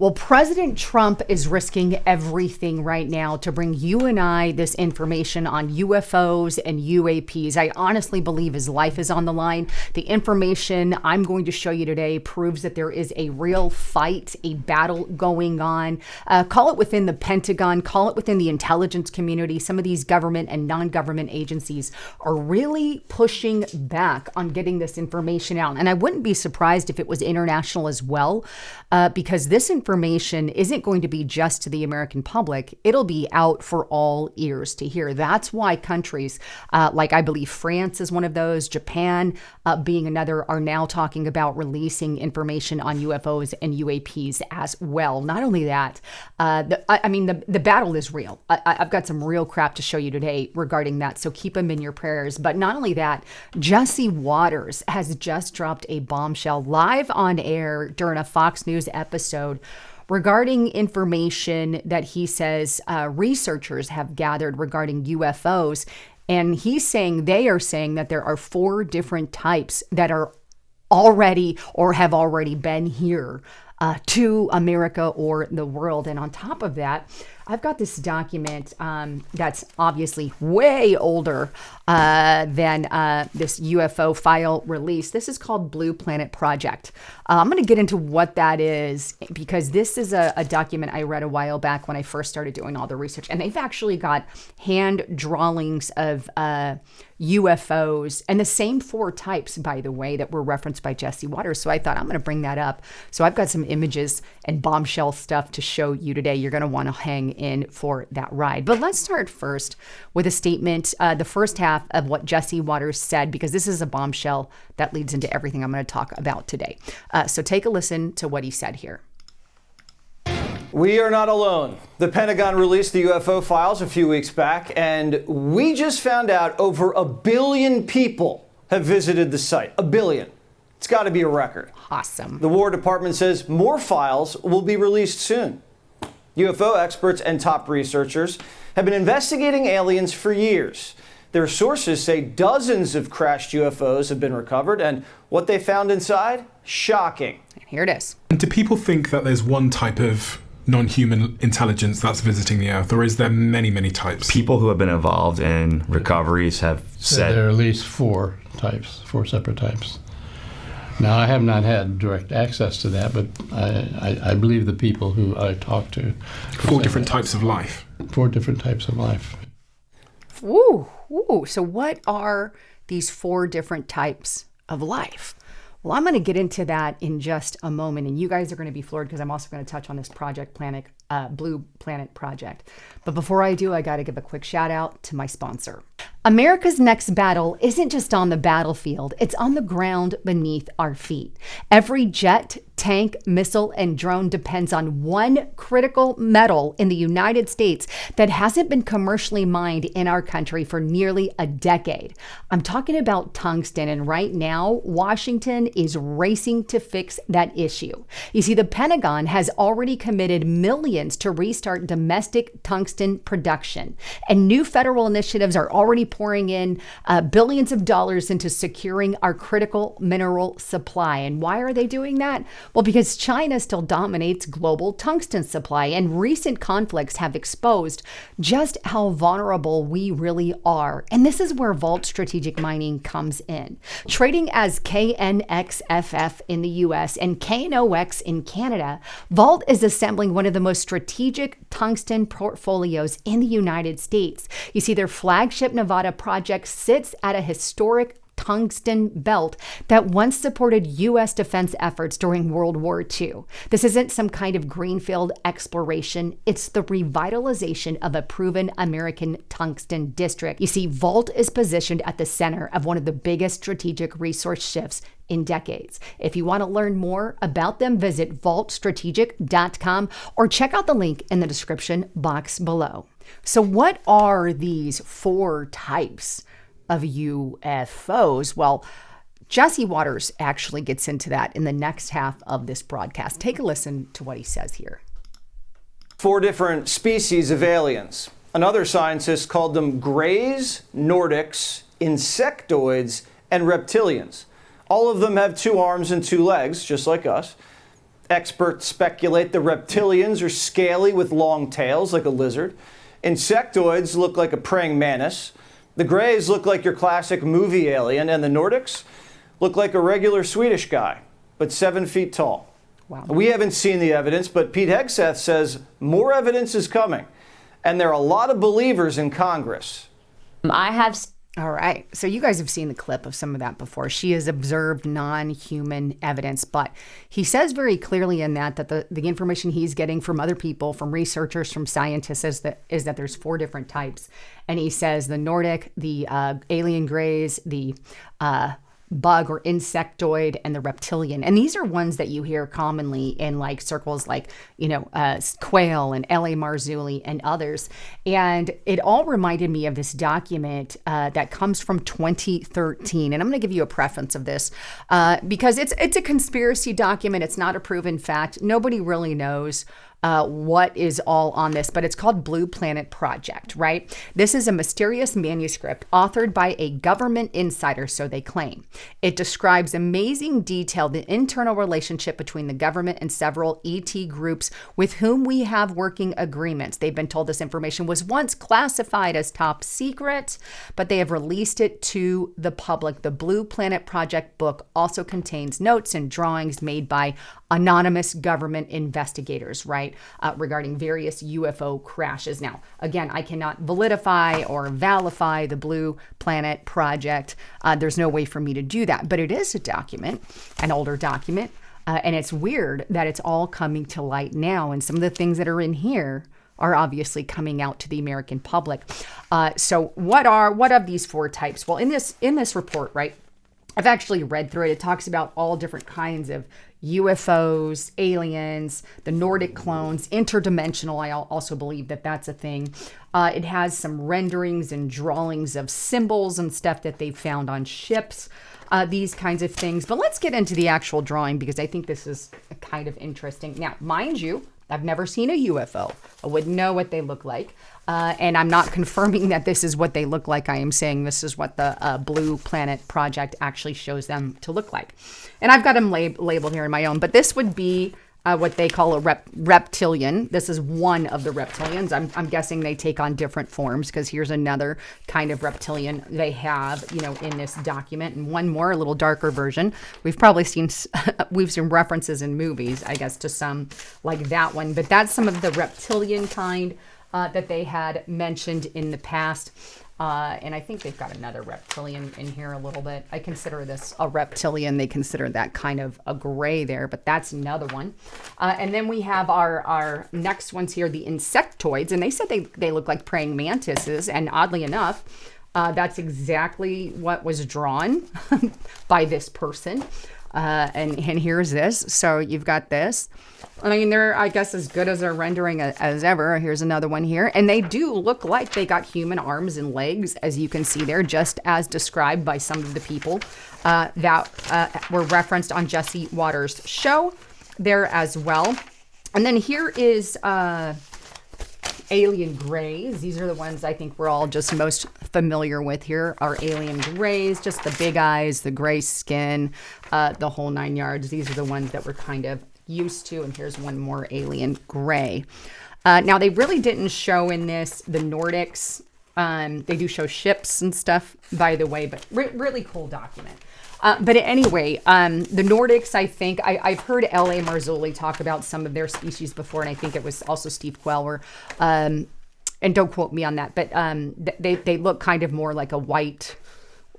Well, President Trump is risking everything right now to bring you and I this information on UFOs and UAPs. I honestly believe his life is on the line. The information I'm going to show you today proves that there is a real fight, a battle going on. Call it within the Pentagon, call it within the intelligence community. Some of these government and non-government agencies are really pushing back on getting this information out. And I wouldn't be surprised if it was international as well, because this information isn't going to be just to the American public. It'll be out for all ears to hear. That's why countries like I believe France is one of those, Japan being another, are now talking about releasing information on UFOs and UAPs as well. Not only that, the battle is real. I've got some real crap to show you today regarding that, so keep them in your prayers. But not only that, Jesse Waters has just dropped a bombshell live on air during a Fox News episode regarding information that he says researchers have gathered regarding UFOs. And he's saying, they are saying that there are 4 different types that are already or have already been here to America or the world. And on top of that, I've got this document that's obviously way older than this UFO file release. This is called Blue Planet Project. I'm going to get into what that is, because this is a document I read a while back when I first started doing all the research. And they've actually got hand drawings of UFOs, and the same 4 types, by the way, that were referenced by Jesse Waters. So I thought I'm going to bring that up. So I've got some images and bombshell stuff to show you today. You're going to want to hang in for that ride. But let's start first with a statement, the first half of what Jesse Waters said, because this is a bombshell that leads into everything I'm going to talk about today. So take a listen to what he said here. We are not alone. The Pentagon released the UFO files a few weeks back, and we just found out over 1 billion people have visited the site. 1 billion. It's got to be a record. Awesome. The War Department says more files will be released soon. UFO experts and top researchers have been investigating aliens for years. Their sources say dozens of crashed UFOs have been recovered, and what they found inside? Shocking. Here it is. Do people think that there's one type of non-human intelligence that's visiting the Earth, or is there many, many types? People who have been involved in recoveries have said there are at least 4 types, 4 separate types. Now, I have not had direct access to that, but I believe the people who I talked to. 4 different types of life. 4 different types of life. Ooh. So what are these 4 different types of life? Well, I'm going to get into that in just a moment, and you guys are going to be floored, because I'm also going to touch on this Blue Planet Project. But before I do, I got to give a quick shout out to my sponsor. America's next battle isn't just on the battlefield, it's on the ground beneath our feet. Every jet, tank, missile, and drone depends on one critical metal in the United States that hasn't been commercially mined in our country for nearly a decade. I'm talking about tungsten, and right now, Washington is racing to fix that issue. You see, the Pentagon has already committed millions to restart domestic tungsten production, and new federal initiatives are already pouring in billions of dollars into securing our critical mineral supply. And why are they doing that? Well, because China still dominates global tungsten supply, and recent conflicts have exposed just how vulnerable we really are. And this is where Vault Strategic Mining comes in. Trading as KNXFF in the US and KNOX in Canada, Vault is assembling one of the most strategic tungsten portfolios in the United States. You see, their flagship Nevada project sits at a historic tungsten belt that once supported U.S. defense efforts during World War II. This isn't some kind of greenfield exploration. It's the revitalization of a proven American tungsten district. You see, Vault is positioned at the center of one of the biggest strategic resource shifts in decades. If you want to learn more about them, visit vaultstrategic.com or check out the link in the description box below. So what are these 4 types of UFOs? Well, Jesse Waters actually gets into that in the next half of this broadcast. Take a listen to what he says here. 4 different species of aliens. Another scientist called them Greys, Nordics, Insectoids, and Reptilians. All of them have 2 arms and 2 legs, just like us. Experts speculate the reptilians are scaly with long tails like a lizard. Insectoids look like a praying mantis. The Greys look like your classic movie alien, and the Nordics look like a regular Swedish guy, but 7 feet tall. Wow. We haven't seen the evidence, but Pete Hegseth says more evidence is coming, and there are a lot of believers in Congress. All right. So you guys have seen the clip of some of that before. She has observed non-human evidence, but he says very clearly in that the information he's getting from other people, from researchers, from scientists, is that there's 4 different types. And he says the Nordic, the alien greys, the bug or insectoid, and the reptilian. And these are ones that you hear commonly in like circles like, Quail and L.A. Marzulli and others. And it all reminded me of this document that comes from 2013. And I'm going to give you a preference of this because it's a conspiracy document. It's not a proven fact. Nobody really knows what is all on this, but it's called Blue Planet Project, right? This is a mysterious manuscript authored by a government insider, so they claim. It describes amazing detail the internal relationship between the government and several ET groups with whom we have working agreements. They've been told this information was once classified as top secret, but they have released it to the public. The Blue Planet Project book also contains notes and drawings made by anonymous government investigators, right, regarding various UFO crashes. Now, again, I cannot validify or validify the Blue Planet Project. There's no way for me to do that, but it is a document, an older document, and it's weird that it's all coming to light now, and some of the things that are in here are obviously coming out to the American public. So what of these 4 types? Well, in this report, right, I've actually read through it. It talks about all different kinds of UFOs, aliens, the Nordic clones, interdimensional. I also believe that that's a thing. It has some renderings and drawings of symbols and stuff that they've found on ships, these kinds of things. But let's get into the actual drawing because I think this is kind of interesting. Now, mind you, I've never seen a UFO. I wouldn't know what they look like. And I'm not confirming that this is what they look like. I am saying this is what the Blue Planet Project actually shows them to look like. And I've got them labeled here in my own, but this would be what they call a reptilian. This is one of the reptilians. I'm guessing they take on different forms because here's another kind of reptilian they have, in this document, and one more, a little darker version. We've probably seen references in movies, I guess, to some like that one, but that's some of the reptilian kind that they had mentioned in the past. And I think they've got another reptilian in here a little bit. I consider this a reptilian. They consider that kind of a gray there, but that's another one. And then we have our next ones here, the insectoids. And they said they look like praying mantises. And oddly enough, that's exactly what was drawn by this person. And here's this. So you've got this. I mean, they're, I guess, as good as a rendering as ever. Here's another one here. And they do look like they got human arms and legs, as you can see there, just as described by some of the people that were referenced on Jesse Waters' show there as well. And then here is alien grays. These are the ones I think we're all just most familiar with here, are alien grays, just the big eyes, the gray skin, the whole 9 yards. These are the ones that we're kind of used to. And here's one more alien gray. Now, they really didn't show in this the Nordics. They do show ships and stuff, by the way, but really cool document. But anyway, the Nordics, I think, I've heard L.A. Marzulli talk about some of their species before, and I think it was also Steve Queller, and don't quote me on that, but they look kind of more like a white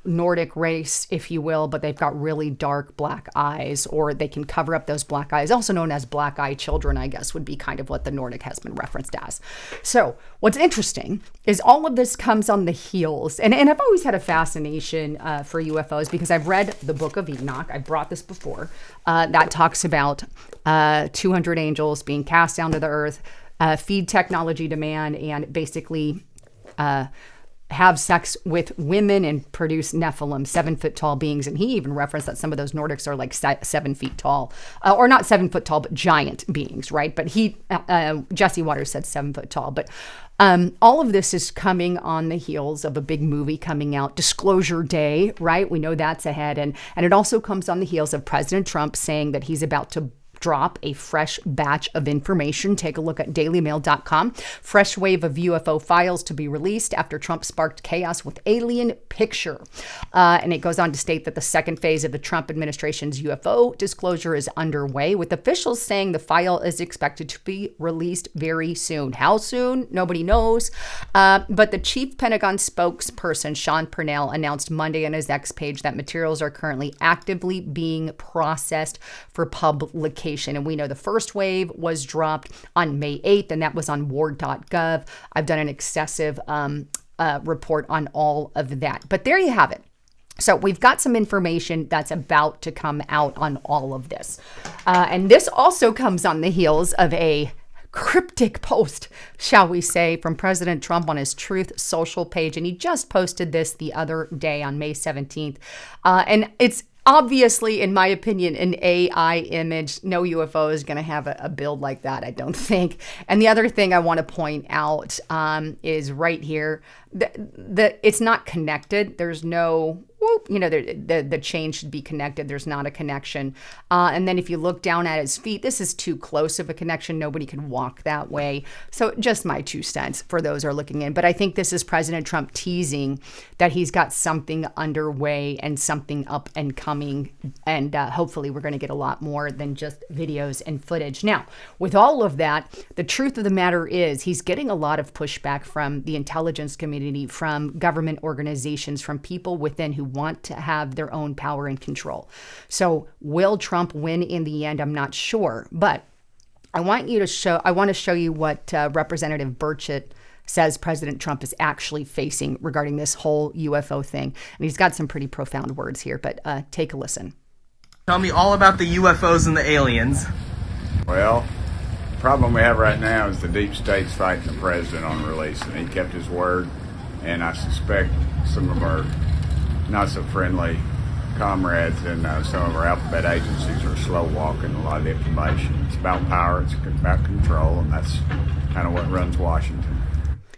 Nordic race, if you will, but they've got really dark black eyes, or they can cover up those black eyes, also known as black eye children, I guess, would be kind of what the Nordic has been referenced as. So what's interesting is all of this comes on the heels, and I've always had a fascination for UFOs because I've read the Book of Enoch. I brought this before. That talks about 200 angels being cast down to the earth, feed technology to man, and basically have sex with women and produce Nephilim, 7 foot tall beings. And he even referenced that some of those Nordics are like 7 feet tall, or not 7 foot tall, but giant beings, right? But Jesse Waters said 7 foot tall. But all of this is coming on the heels of a big movie coming out, Disclosure Day, right? We know that's ahead. And it also comes on the heels of President Trump saying that he's about to drop a fresh batch of information. Take a look at dailymail.com. Fresh wave of UFO files to be released after Trump sparked chaos with alien picture. And it goes on to state that the second phase of the Trump administration's UFO disclosure is underway, with officials saying the file is expected to be released very soon. How soon? Nobody knows. But the chief Pentagon spokesperson, Sean Purnell, announced Monday on his X page that materials are currently actively being processed for publication. And we know the first wave was dropped on May 8th, and that was on war.gov. I've done an excessive report on all of that. But there you have it. So we've got some information that's about to come out on all of this. And this also comes on the heels of a cryptic post, shall we say, from President Trump on his Truth Social page. And he just posted this the other day on May 17th. And it's obviously, in my opinion, an AI image. No UFO is going to have a build like that, I don't think. And the other thing I want to point out is right here, it's not connected. There's no, the chain should be connected. There's not a connection. And then if you look down at his feet, this is too close of a connection. Nobody can walk that way. So just my 2 cents for those who are looking in. But I think this is President Trump teasing that he's got something underway and something up and coming. And hopefully we're going to get a lot more than just videos and footage. Now, with all of that, the truth of the matter is he's getting a lot of pushback from the intelligence community, from government organizations, from people within who want to have their own power and control. So will Trump win in the end? I'm not sure, but I want to show you what Representative Burchett says President Trump is actually facing regarding this whole UFO thing. And he's got some pretty profound words here, but take a listen. Tell me all about the UFOs and the aliens. Well, the problem we have right now is the deep state's fighting the president on release, and he kept his word, and I suspect some of our not so friendly comrades and some of our alphabet agencies are slow walking a lot of the information. It's about power, it's about control, and that's kind of what runs Washington.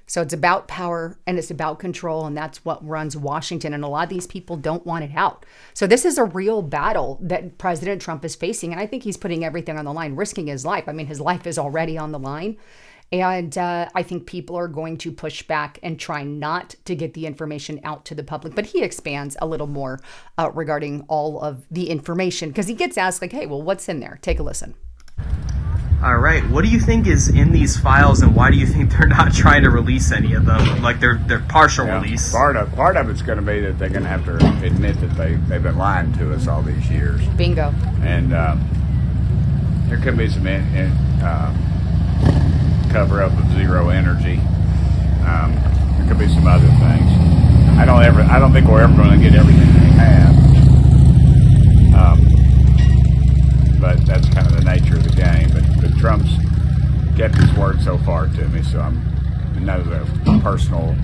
So it's about power and it's about control, and that's what runs Washington. And a lot of these people don't want it out. So this is a real battle that President Trump is facing. And I think he's putting everything on the line, risking his life. I mean, his life is already on the line. And I think people are going to push back and try not to get the information out to the public. But he expands a little more regarding all of the information, because he gets asked like, hey, well, what's in there? Take a listen. All right, what do you think is in these files, and why do you think they're not trying to release any of them? Like they're partial release. Part of it's going to be that they're going to have to admit that they've been lying to us all these years. Bingo. And there could be some cover up of zero energy. There could be some other things. I don't think we're ever going to get everything we have. But that's kind of the nature of the game. But Trump's kept his word so far to me, so another personal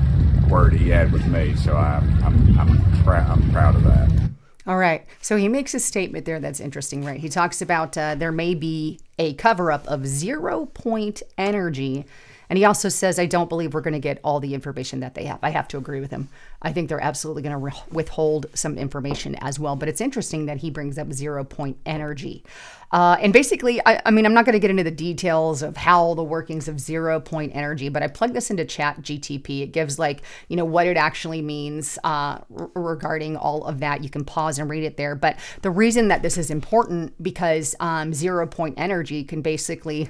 word he had with me. So I'm proud of that. All right. So he makes a statement there that's interesting, right? He talks about there may be a cover-up of 0 point energy. And he also says, I don't believe we're going to get all the information that they have. I have to agree with him. I think they're absolutely going to withhold some information as well. But it's interesting that he brings up 0 point energy. And basically, I mean, I'm not going to get into the details of how the workings of 0 point energy, but I plugged this into ChatGTP. It gives what it actually means regarding all of that. You can pause and read it there. But the reason that this is important, because 0 point energy can basically,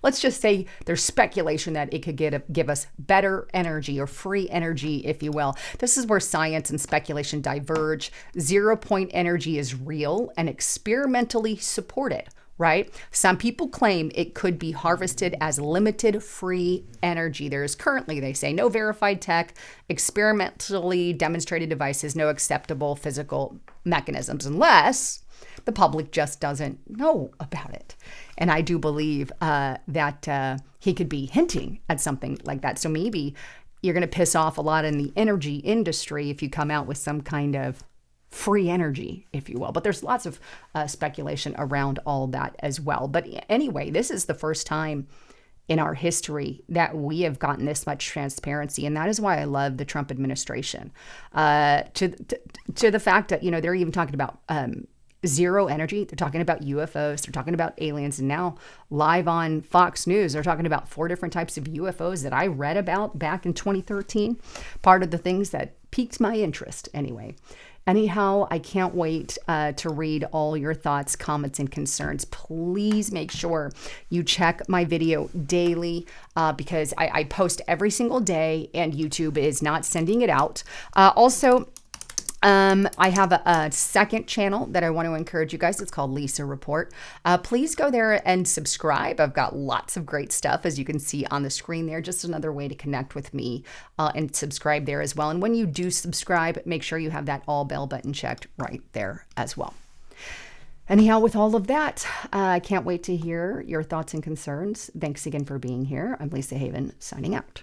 let's just say there's speculation that it could give us better energy or free energy, if you will. This is where science and speculation diverge. 0 point energy is real and experimentally supported, right? Some people claim it could be harvested as limited free energy. There is currently, they say, no verified tech, experimentally demonstrated devices, no acceptable physical mechanisms, unless the public just doesn't know about it. And I do believe that he could be hinting at something like that. So maybe you're going to piss off a lot in the energy industry if you come out with some kind of free energy, if you will. But there's lots of speculation around all that as well. But anyway, this is the first time in our history that we have gotten this much transparency. And that is why I love the Trump administration. To the fact that, they're even talking about Zero Energy, they're talking about UFOs, they're talking about aliens, and now live on Fox News, they're talking about 4 different types of UFOs that I read about back in 2013. Part of the things that piqued my interest anyway. Anyhow, I can't wait to read all your thoughts, comments, and concerns. Please make sure you check my video daily because I post every single day and YouTube is not sending it out. Also, I have a second channel that I want to encourage you guys. It's called Lisa Report. Please go there and subscribe. I've got lots of great stuff, as you can see on the screen there. Just another way to connect with me and subscribe there as well. And when you do subscribe, make sure you have that all bell button checked right there as well. Anyhow, with all of that, I can't wait to hear your thoughts and concerns. Thanks again for being here. I'm Lisa Haven, signing out.